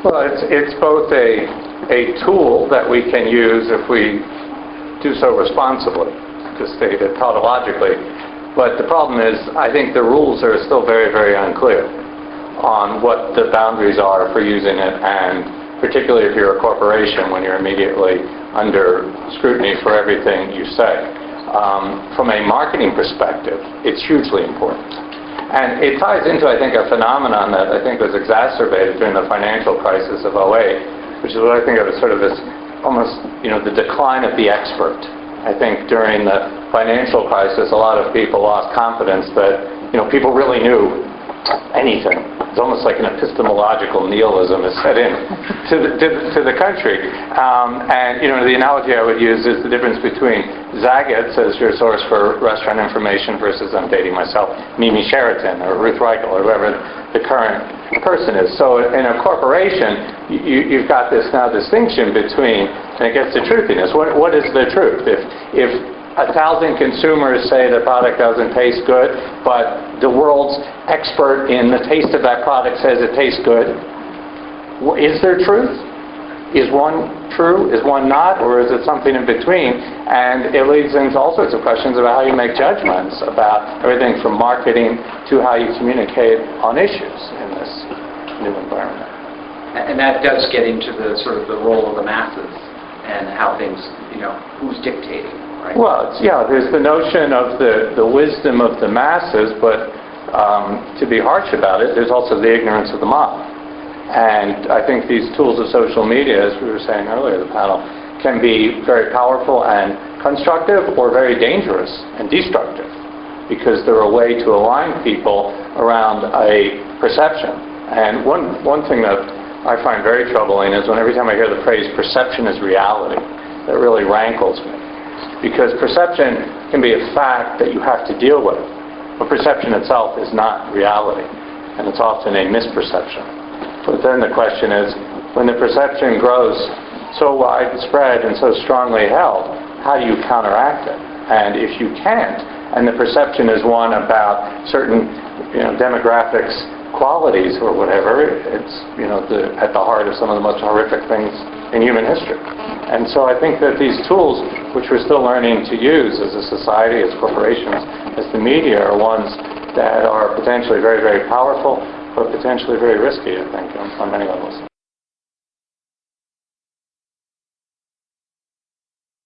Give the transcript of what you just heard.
Well, it's both a tool that we can use if we do so responsibly, to state it tautologically. But the problem is, I think the rules are still very, very unclear on what the boundaries are for using it, and particularly if you're a corporation, when you're immediately under scrutiny for everything you say. From a marketing perspective, it's hugely important. And it ties into, I think, a phenomenon that I think was exacerbated during the financial crisis of '08, which is what I think of as sort of this almost, the decline of the expert. I think during the financial crisis, a lot of people lost confidence that, people really knew anything. It's almost like an epistemological nihilism is set in to the country. And the analogy I would use is the difference between Zagat's as your source for restaurant information versus, I'm dating myself, Mimi Sheraton or Ruth Reichel or whoever the current person is. So in a corporation, you've got this now distinction between, and it gets to truthiness. What is the truth? If 1,000 consumers say the product doesn't taste good, but the world's expert in the taste of that product says it tastes good, is there truth? Is one true? Is one not? Or is it something in between? And it leads into all sorts of questions about how you make judgments about everything from marketing to how you communicate on issues in this new environment. And that does get into the sort of the role of the masses and how things, who's dictating. Right. Well, there's the notion of the wisdom of the masses, but to be harsh about it, there's also the ignorance of the mob. And I think these tools of social media, as we were saying earlier, the panel, can be very powerful and constructive or very dangerous and destructive, because they're a way to align people around a perception. And one thing that I find very troubling is every time I hear the phrase perception is reality, that really rankles me. Because perception can be a fact that you have to deal with, but perception itself is not reality, and it's often a misperception. But then the question is, when the perception grows so widespread and so strongly held, how do you counteract it? And if you can't, and the perception is one about certain demographics, qualities, or whatever, it's at the heart of some of the most horrific things in human history. And so I think that these tools, which we're still learning to use as a society, as corporations, as the media, are ones that are potentially very, very powerful, but potentially very risky, I think, on many levels.